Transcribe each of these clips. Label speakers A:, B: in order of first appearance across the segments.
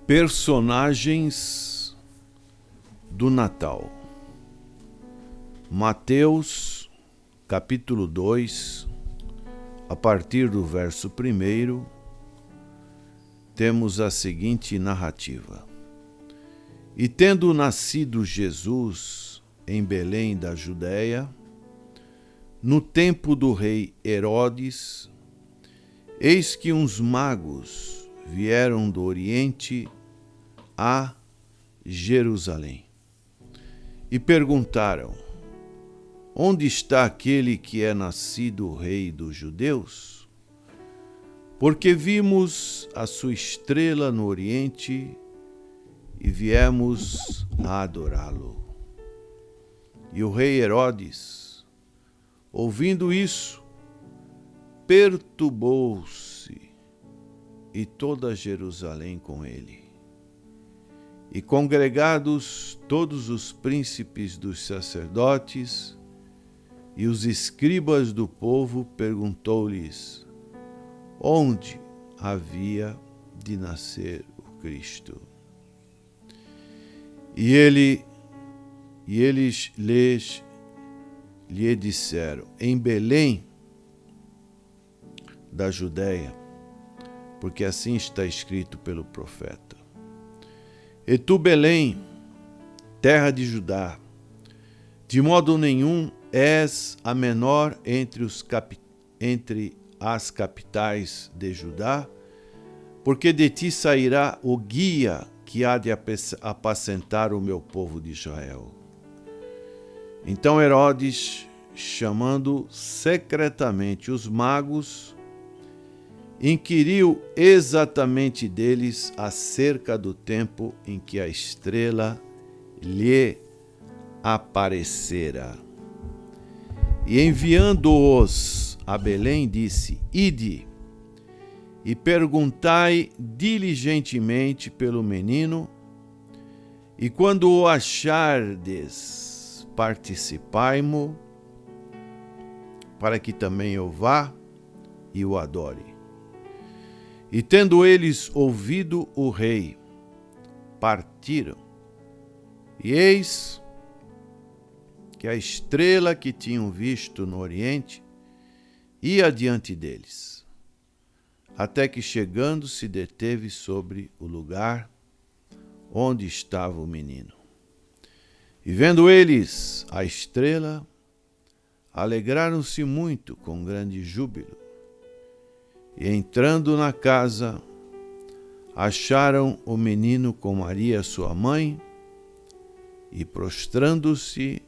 A: Personagens do Natal. Mateus, capítulo 2, a partir do verso 1, temos a seguinte narrativa. E tendo nascido Jesus em Belém da Judéia, no tempo do rei Herodes, eis que uns magos vieram do Oriente a Jerusalém e perguntaram: onde está aquele que é nascido rei dos judeus? Porque vimos a sua estrela no Oriente e viemos a adorá-lo. E o rei Herodes, ouvindo isso, perturbou-se, e toda Jerusalém com ele. E congregados todos os príncipes dos sacerdotes e os escribas do povo, perguntou-lhes onde havia de nascer o Cristo. E eles lhe disseram: em Belém da Judéia, porque assim está escrito pelo profeta. E tu, Belém, terra de Judá, de modo nenhum és a menor entre as capitais de Judá, porque de ti sairá o guia que há de apacentar o meu povo de Israel. Então Herodes, chamando secretamente os magos, inquiriu exatamente deles acerca do tempo em que a estrela lhe aparecera. E enviando-os a Belém, disse: ide e perguntai diligentemente pelo menino, e quando o achardes, participai-mo, para que também eu vá e o adore. E tendo eles ouvido o rei, partiram. E eis que a estrela que tinham visto no Oriente ia diante deles, até que chegando se deteve sobre o lugar onde estava o menino. E vendo eles a estrela, alegraram-se muito com grande júbilo. E entrando na casa, acharam o menino com Maria, sua mãe, e prostrando-se,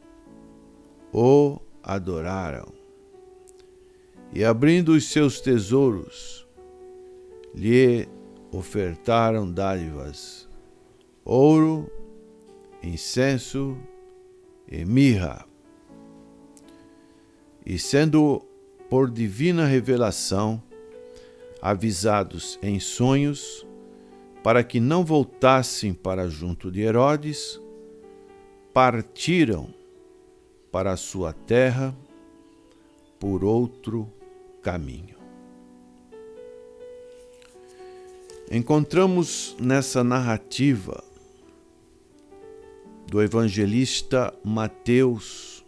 A: o adoraram. E abrindo os seus tesouros, lhe ofertaram dádivas, ouro, incenso e mirra. E sendo por divina revelação avisados em sonhos, para que não voltassem para junto de Herodes, partiram para a sua terra por outro caminho. Encontramos nessa narrativa do evangelista Mateus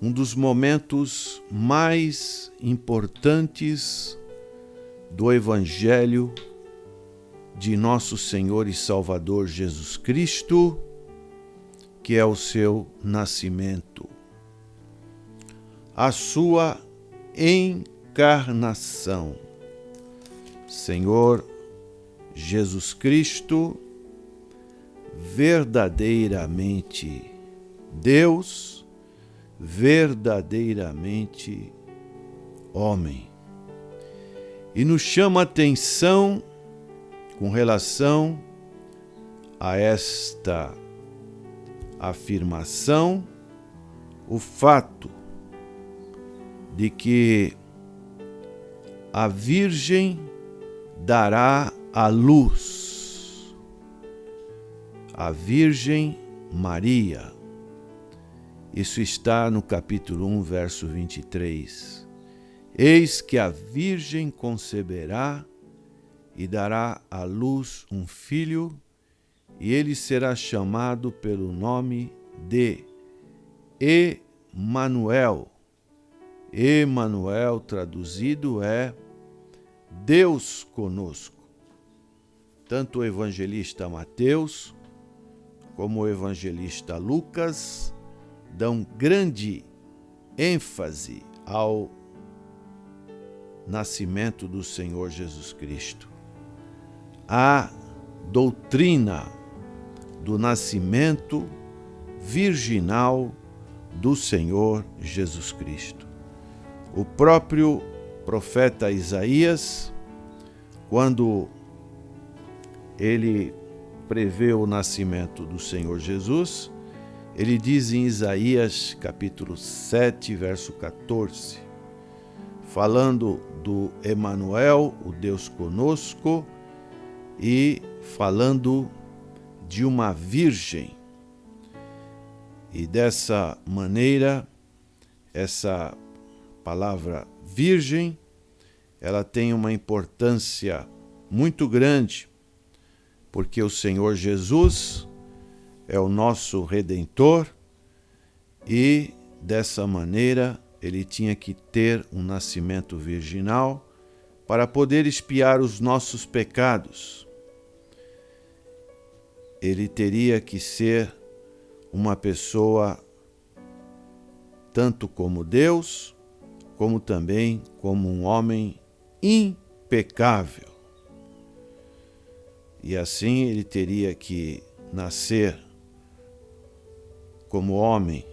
A: um dos momentos mais importantes do Evangelho de nosso Senhor e Salvador Jesus Cristo, que é o seu nascimento, a sua encarnação. Senhor Jesus Cristo, verdadeiramente Deus, verdadeiramente homem. E nos chama a atenção com relação a esta afirmação, o fato de que a Virgem dará à luz, a Virgem Maria. Isso está no capítulo 1, verso 23. Eis que a Virgem conceberá e dará à luz um filho, e ele será chamado pelo nome de Emanuel. Emanuel, traduzido, é Deus conosco. Tanto o evangelista Mateus como o evangelista Lucas dão grande ênfase ao nascimento do Senhor Jesus Cristo. A doutrina do nascimento virginal do Senhor Jesus Cristo. O próprio profeta Isaías, quando ele prevê o nascimento do Senhor Jesus, ele diz em Isaías capítulo 7, verso 14, falando do Emanuel, o Deus conosco, e falando de uma virgem. E dessa maneira, essa palavra virgem, ela tem uma importância muito grande, porque o Senhor Jesus é o nosso Redentor e, dessa maneira, ele tinha que ter um nascimento virginal para poder expiar os nossos pecados. Ele teria que ser uma pessoa tanto como Deus, como também como um homem impecável. E assim ele teria que nascer como homem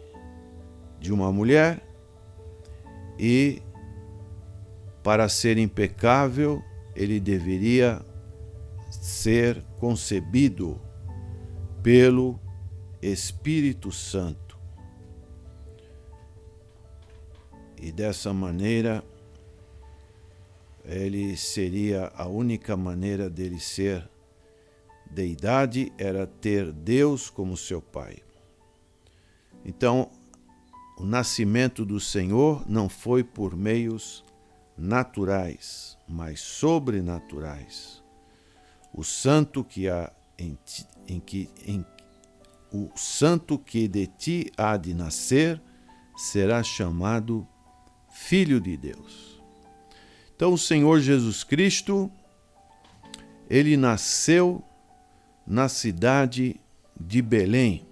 A: de uma mulher e, para ser impecável, ele deveria ser concebido pelo Espírito Santo. E dessa maneira, ele seria a única maneira dele ser deidade, era ter Deus como seu pai. Então, o nascimento do Senhor não foi por meios naturais, mas sobrenaturais. O santo que de ti há de nascer será chamado Filho de Deus. Então, o Senhor Jesus Cristo, ele nasceu na cidade de Belém,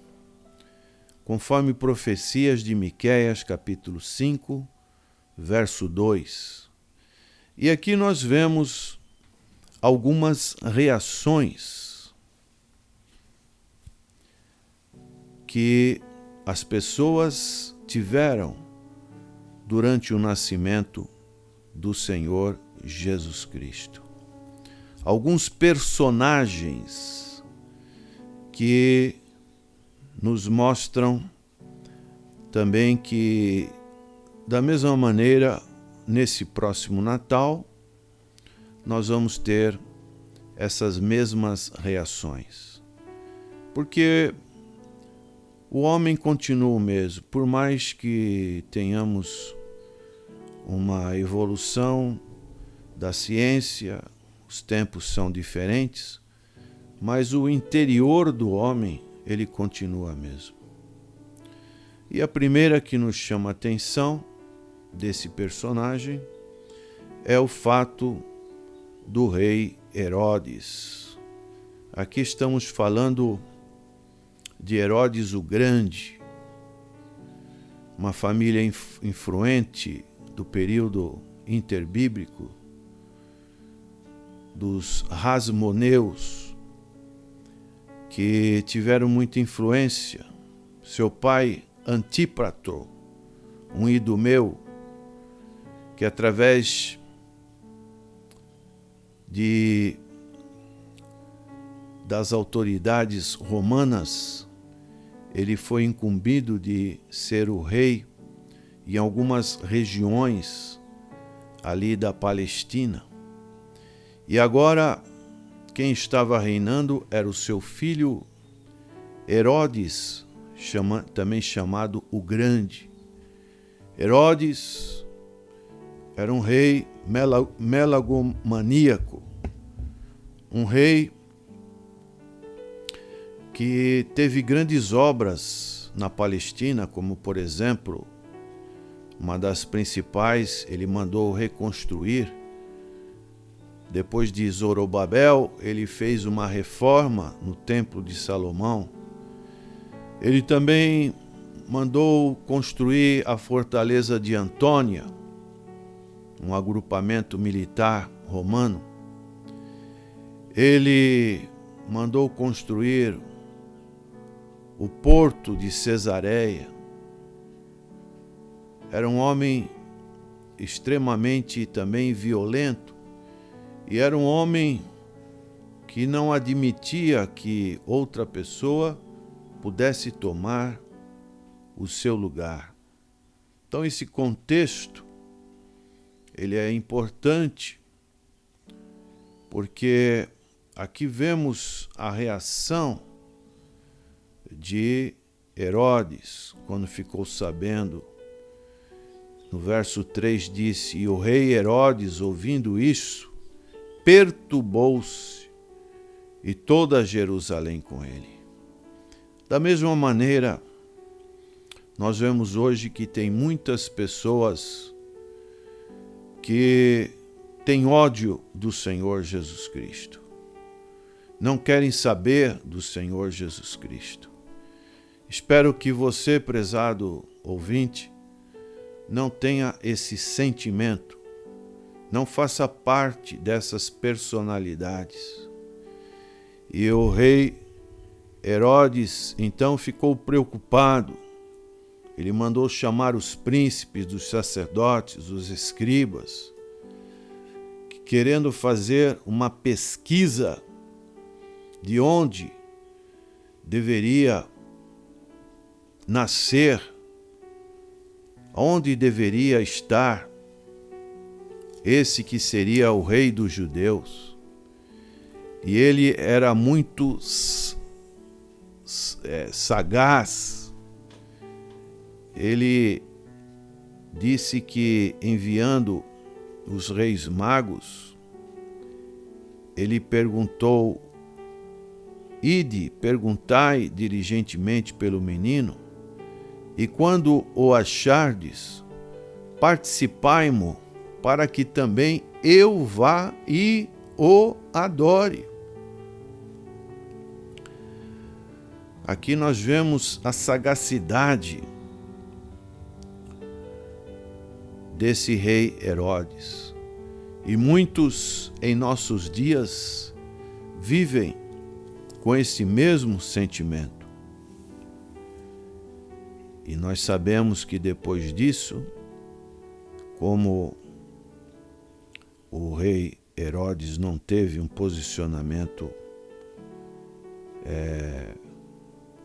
A: conforme profecias de Miqueias, capítulo 5, verso 2. E aqui nós vemos algumas reações que as pessoas tiveram durante o nascimento do Senhor Jesus Cristo. Alguns personagens que nos mostram também que, da mesma maneira, nesse próximo Natal, nós vamos ter essas mesmas reações. Porque o homem continua o mesmo, por mais que tenhamos uma evolução da ciência, os tempos são diferentes, mas o interior do homem, ele continua mesmo. E a primeira que nos chama a atenção desse personagem é o fato do rei Herodes. Aqui estamos falando de Herodes o Grande, uma família influente do período interbíblico, dos Hasmoneus, que tiveram muita influência. Seu pai, Antípatro, um idumeu, que através das autoridades romanas, ele foi incumbido de ser o rei em algumas regiões ali da Palestina. E agora, quem estava reinando era o seu filho Herodes, também chamado o Grande. Herodes era um rei megalomaníaco, um rei que teve grandes obras na Palestina, como, por exemplo, uma das principais, ele mandou reconstruir. Depois de Zorobabel, ele fez uma reforma no Templo de Salomão. Ele também mandou construir a fortaleza de Antônia, um agrupamento militar romano. Ele mandou construir o porto de Cesareia. Era um homem extremamente também violento e era um homem que não admitia que outra pessoa pudesse tomar o seu lugar. Então esse contexto, ele é importante, porque aqui vemos a reação de Herodes, quando ficou sabendo. No verso 3 disse: e o rei Herodes, ouvindo isso, perturbou-se, e toda Jerusalém com ele. Da mesma maneira, nós vemos hoje que tem muitas pessoas que têm ódio do Senhor Jesus Cristo. Não querem saber do Senhor Jesus Cristo. Espero que você, prezado ouvinte, não tenha esse sentimento, não faça parte dessas personalidades. E o rei Herodes então ficou preocupado. Ele mandou chamar os príncipes, dos sacerdotes, os escribas, querendo fazer uma pesquisa de onde deveria nascer, onde deveria estar esse que seria o rei dos judeus. E ele era muito sagaz. Ele disse que, enviando os reis magos, ele perguntou: ide, perguntai diligentemente pelo menino, e quando o achardes, participai-mo, para que também eu vá e o adore. Aqui nós vemos a sagacidade desse rei Herodes. E muitos em nossos dias vivem com esse mesmo sentimento. E nós sabemos que depois disso, como o rei Herodes não teve um posicionamento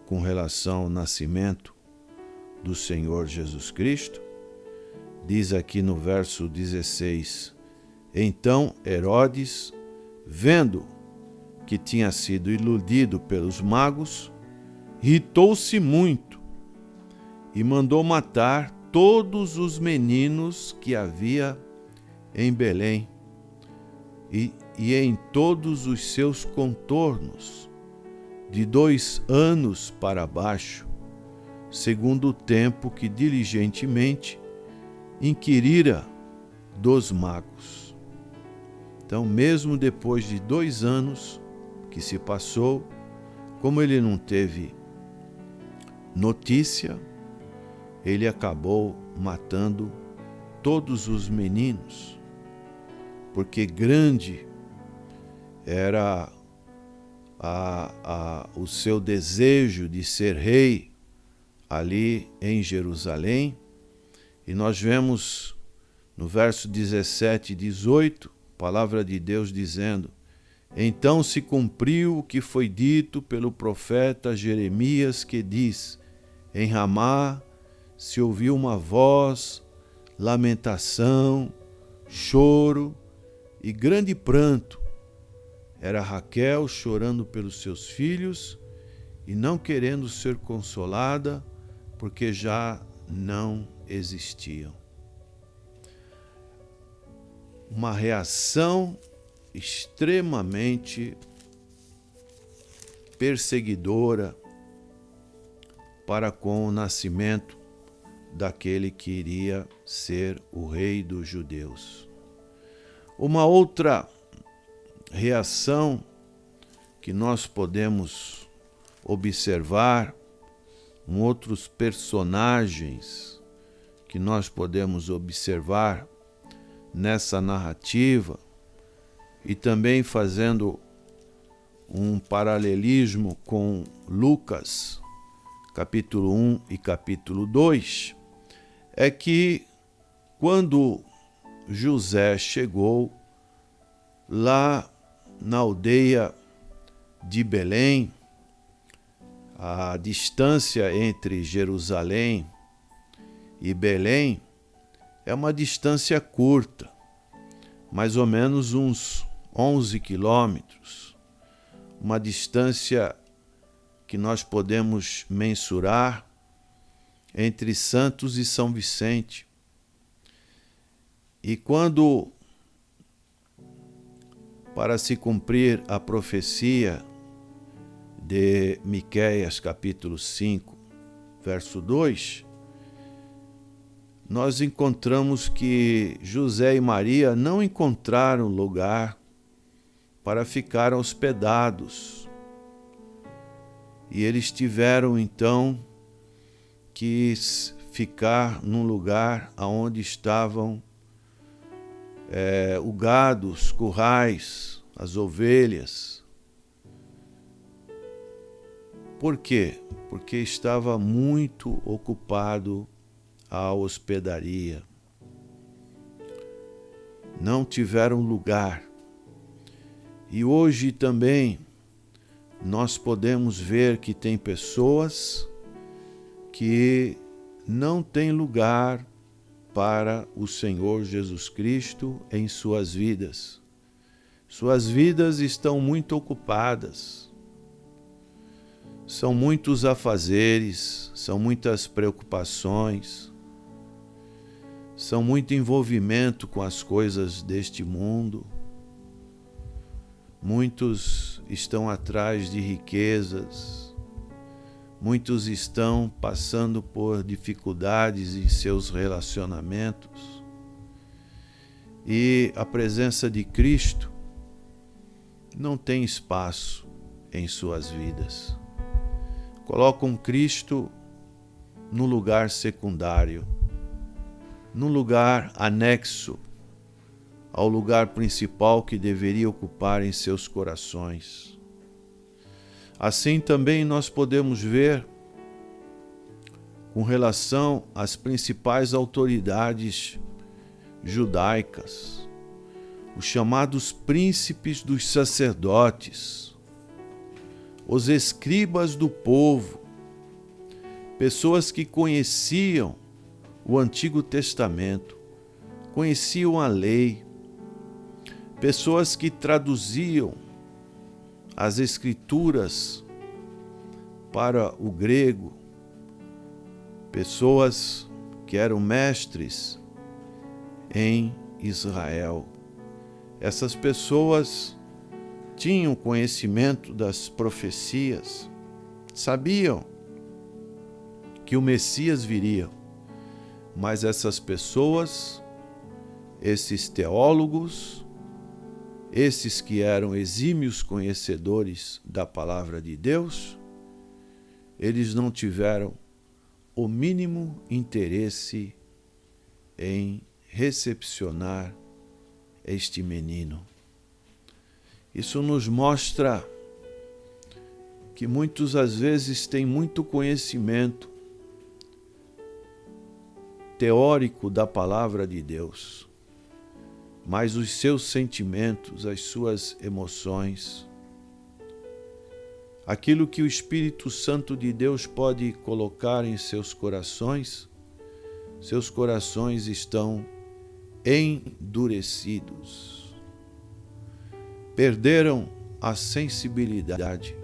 A: com relação ao nascimento do Senhor Jesus Cristo, diz aqui no verso 16: então Herodes, vendo que tinha sido iludido pelos magos, irritou-se muito e mandou matar todos os meninos que havia em Belém e em todos os seus contornos, de 2 anos para baixo, segundo o tempo que diligentemente inquirira dos magos. Então, mesmo depois de 2 anos que se passou, como ele não teve notícia, ele acabou matando todos os meninos, porque grande era o seu desejo de ser rei ali em Jerusalém. E nós vemos no verso 17 e 18, a palavra de Deus dizendo: então se cumpriu o que foi dito pelo profeta Jeremias, que diz: em Ramá se ouviu uma voz, lamentação, choro e grande pranto. Era Raquel chorando pelos seus filhos e não querendo ser consolada, porque já não existiam. Uma reação extremamente perseguidora para com o nascimento daquele que iria ser o rei dos judeus. Uma outra reação que nós podemos observar, outros personagens que nós podemos observar nessa narrativa, e também fazendo um paralelismo com Lucas, capítulo 1 e capítulo 2, é que quando José chegou lá na aldeia de Belém, a distância entre Jerusalém e Belém é uma distância curta, mais ou menos uns 11 quilômetros, uma distância que nós podemos mensurar entre Santos e São Vicente. E quando, para se cumprir a profecia de Miqueias, capítulo 5, verso 2, nós encontramos que José e Maria não encontraram lugar para ficar hospedados. E eles tiveram, então, que ficar num lugar onde estavam o gado, os currais, as ovelhas. Por quê? Porque estava muito ocupado a hospedaria. Não tiveram lugar. E hoje também nós podemos ver que tem pessoas que não têm lugar para o Senhor Jesus Cristo em suas vidas. Suas vidas estão muito ocupadas. São muitos afazeres, são muitas preocupações, são muito envolvimento com as coisas deste mundo. Muitos estão atrás de riquezas, muitos estão passando por dificuldades em seus relacionamentos. E a presença de Cristo não tem espaço em suas vidas. Colocam Cristo no lugar secundário, num lugar anexo ao lugar principal que deveria ocupar em seus corações. Assim também nós podemos ver com relação às principais autoridades judaicas, os chamados príncipes dos sacerdotes, os escribas do povo, pessoas que conheciam o Antigo Testamento, conheciam a lei, pessoas que traduziam as Escrituras para o grego, pessoas que eram mestres em Israel. Essas pessoas tinham conhecimento das profecias, sabiam que o Messias viria, mas essas pessoas, esses teólogos, esses que eram exímios conhecedores da palavra de Deus, eles não tiveram o mínimo interesse em recepcionar este menino. Isso nos mostra que muitos às vezes têm muito conhecimento teórico da palavra de Deus, mas os seus sentimentos, as suas emoções, aquilo que o Espírito Santo de Deus pode colocar em seus corações estão endurecidos. Perderam a sensibilidade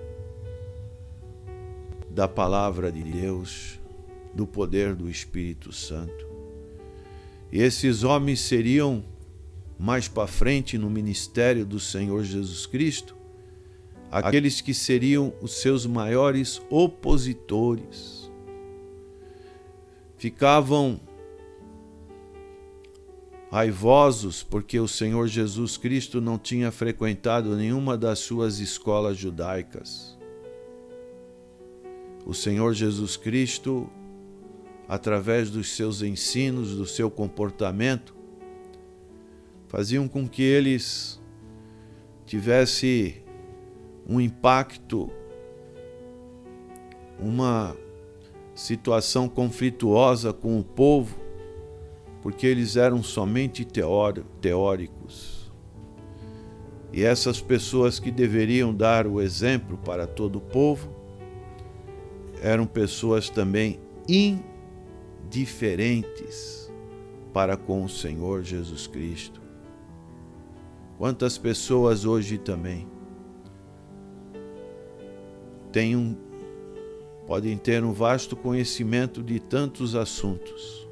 A: da palavra de Deus, do poder do Espírito Santo. E esses homens seriam mais para frente no ministério do Senhor Jesus Cristo, aqueles que seriam os seus maiores opositores. Ficavam raivosos porque o Senhor Jesus Cristo não tinha frequentado nenhuma das suas escolas judaicas. O Senhor Jesus Cristo, através dos seus ensinos, do seu comportamento, faziam com que eles tivessem um impacto, uma situação conflituosa com o povo, porque eles eram somente teóricos. E essas pessoas que deveriam dar o exemplo para todo o povo eram pessoas também indiferentes para com o Senhor Jesus Cristo. Quantas pessoas hoje também podem ter um vasto conhecimento de tantos assuntos,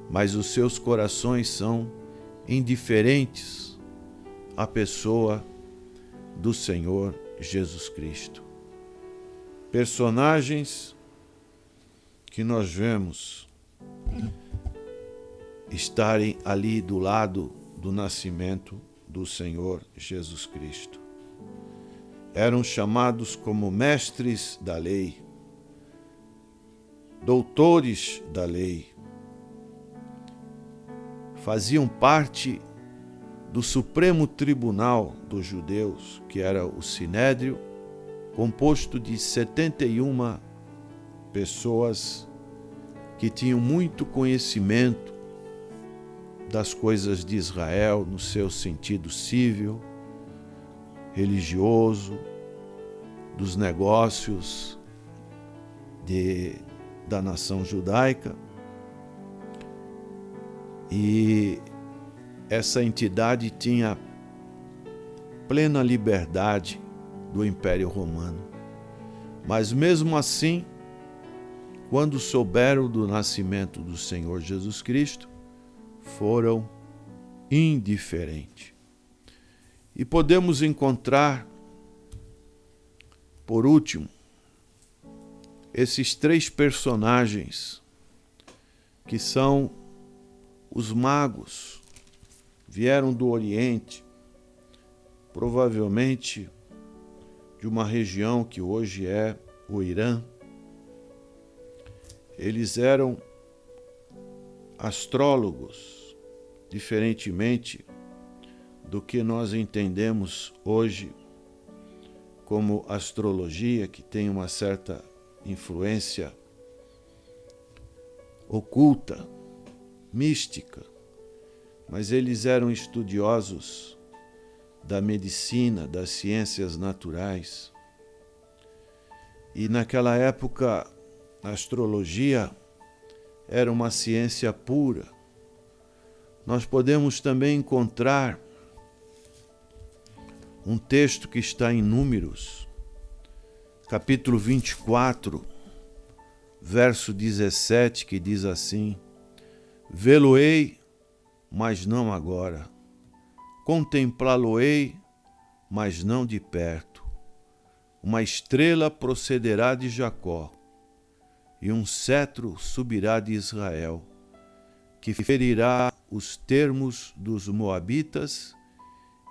A: mas os seus corações são indiferentes à pessoa do Senhor Jesus Cristo. Personagens que nós vemos estarem ali do lado do nascimento do Senhor Jesus Cristo. Eram chamados como mestres da lei, doutores da lei. Faziam parte do Supremo Tribunal dos Judeus, que era o Sinédrio, composto de 71 pessoas que tinham muito conhecimento das coisas de Israel no seu sentido civil, religioso, dos negócios da nação judaica. E essa entidade tinha plena liberdade do Império Romano. Mas mesmo assim, quando souberam do nascimento do Senhor Jesus Cristo, foram indiferentes. E podemos encontrar, por último, esses 3 personagens que são os magos. Vieram do Oriente, provavelmente de uma região que hoje é o Irã. Eles eram astrólogos, diferentemente do que nós entendemos hoje como astrologia, que tem uma certa influência oculta, mística, mas eles eram estudiosos da medicina, das ciências naturais. E naquela época, a astrologia era uma ciência pura. Nós podemos também encontrar um texto que está em Números, capítulo 24, verso 17, que diz assim: Vê-lo-ei, mas não agora. Contemplá-lo-ei, mas não de perto. Uma estrela procederá de Jacó, e um cetro subirá de Israel, que ferirá os termos dos moabitas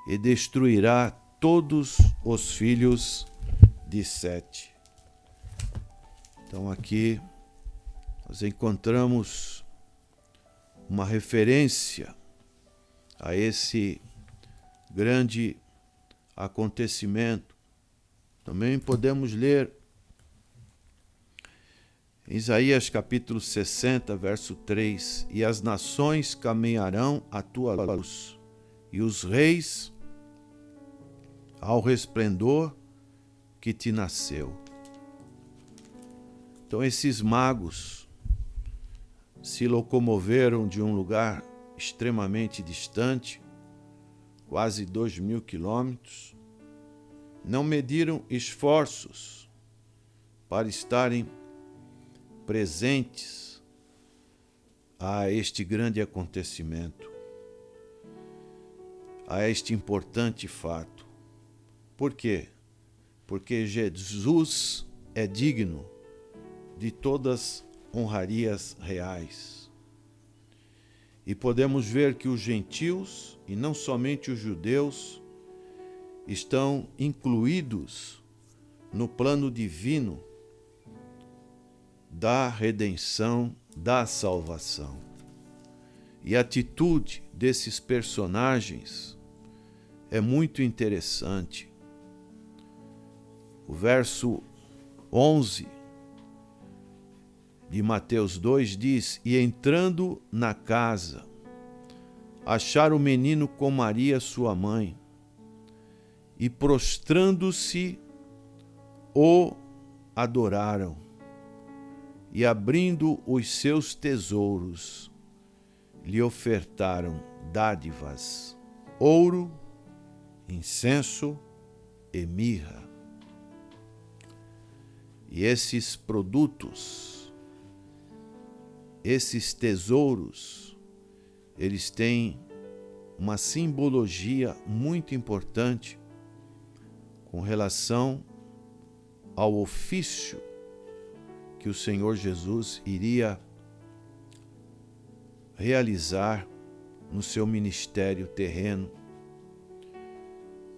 A: e destruirá todos os filhos de Sete. Então aqui nós encontramos uma referência a esse grande acontecimento. Também podemos ler Isaías capítulo 60, verso 3: E as nações caminharão à tua luz, e os reis ao resplendor que te nasceu. Então esses magos se locomoveram de um lugar extremamente distante, quase 2.000 quilômetros, não mediram esforços para estarem presentes a este grande acontecimento. a este importante fato. Por quê? Porque Jesus é digno de todas honrarias reais. E podemos ver que os gentios, e não somente os judeus, estão incluídos no plano divino da redenção, da salvação. E a atitude desses personagens é muito interessante. O verso 11 de Mateus 2 diz: E entrando na casa, acharam o menino com Maria, sua mãe, e prostrando-se, o adoraram. E abrindo os seus tesouros, lhe ofertaram dádivas, ouro, incenso e mirra. E esses produtos, esses tesouros, eles têm uma simbologia muito importante com relação ao ofício que o Senhor Jesus iria realizar no seu ministério terreno.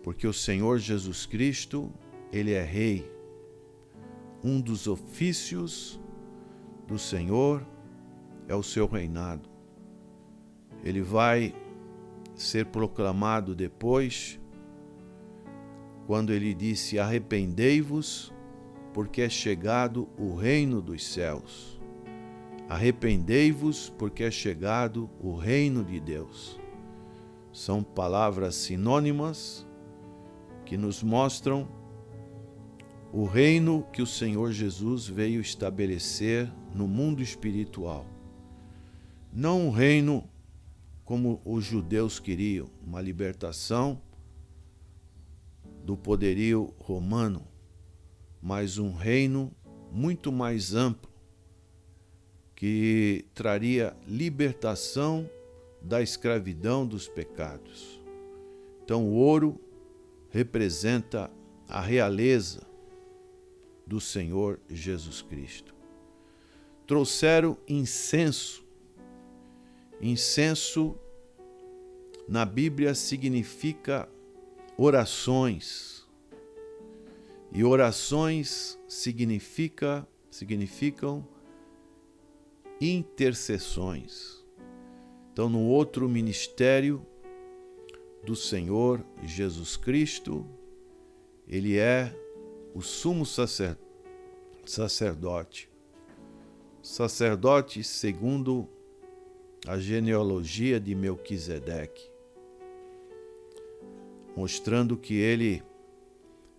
A: Porque o Senhor Jesus Cristo, ele é rei. Um dos ofícios do Senhor é o seu reinado. Ele vai ser proclamado depois, quando ele disse: arrependei-vos, porque é chegado o reino dos céus. Arrependei-vos, porque é chegado o reino de Deus. São palavras sinônimas que nos mostram o reino que o Senhor Jesus veio estabelecer no mundo espiritual. Não um reino como os judeus queriam, uma libertação do poderio romano, mas um reino muito mais amplo, que traria libertação da escravidão dos pecados. Então o ouro representa a realeza do Senhor Jesus Cristo. Trouxeram incenso. Incenso na Bíblia significa orações. E orações significam intercessões. Então, no outro ministério do Senhor Jesus Cristo, ele é o sumo sacerdote. Sacerdote segundo a genealogia de Melquisedeque, mostrando que ele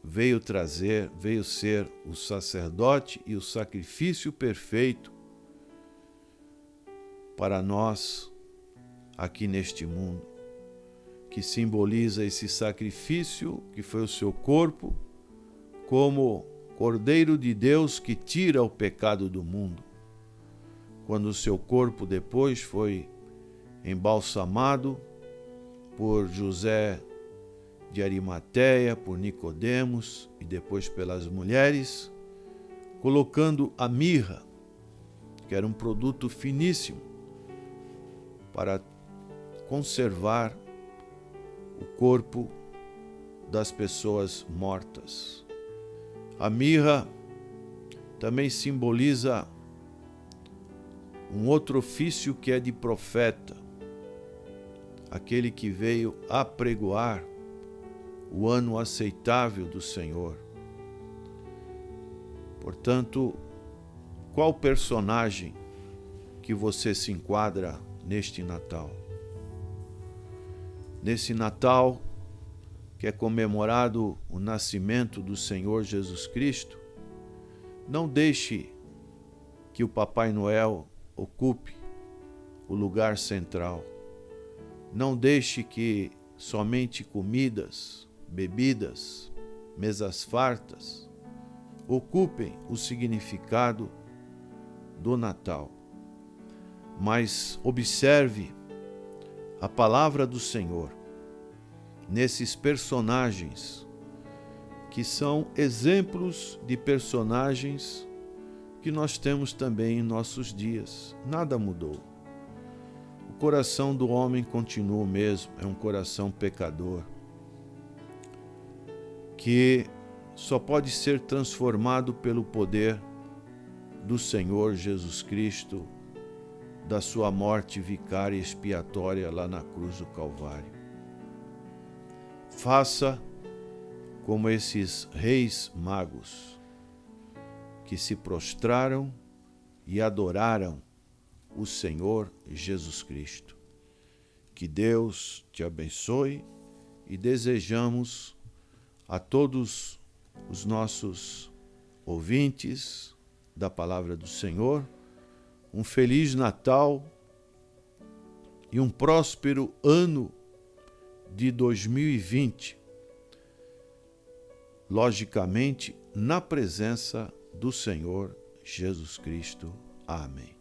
A: veio ser o sacerdote e o sacrifício perfeito para nós aqui neste mundo, que simboliza esse sacrifício que foi o seu corpo, como Cordeiro de Deus que tira o pecado do mundo. Quando o seu corpo depois foi embalsamado por José de Arimateia, por Nicodemos e depois pelas mulheres, colocando a mirra, que era um produto finíssimo, para conservar o corpo das pessoas mortas. A mirra também simboliza um outro ofício que é de profeta, aquele que veio apregoar o ano aceitável do Senhor. Portanto, qual personagem que você se enquadra neste Natal? Nesse Natal que é comemorado o nascimento do Senhor Jesus Cristo, não deixe que o Papai Noel ocupe o lugar central. Não deixe que somente comidas, bebidas, mesas fartas ocupem o significado do Natal. Mas observe a palavra do Senhor, nesses personagens que são exemplos de personagens que nós temos também em nossos dias. Nada mudou. O coração do homem continua o mesmo, é um coração pecador, que só pode ser transformado pelo poder do Senhor Jesus Cristo, da sua morte vicária e expiatória lá na cruz do Calvário. Faça como esses reis magos que se prostraram e adoraram o Senhor Jesus Cristo. Que Deus te abençoe e desejamos a todos os nossos ouvintes da Palavra do Senhor um Feliz Natal e um próspero ano de 2020, logicamente na presença do Senhor Jesus Cristo. Amém.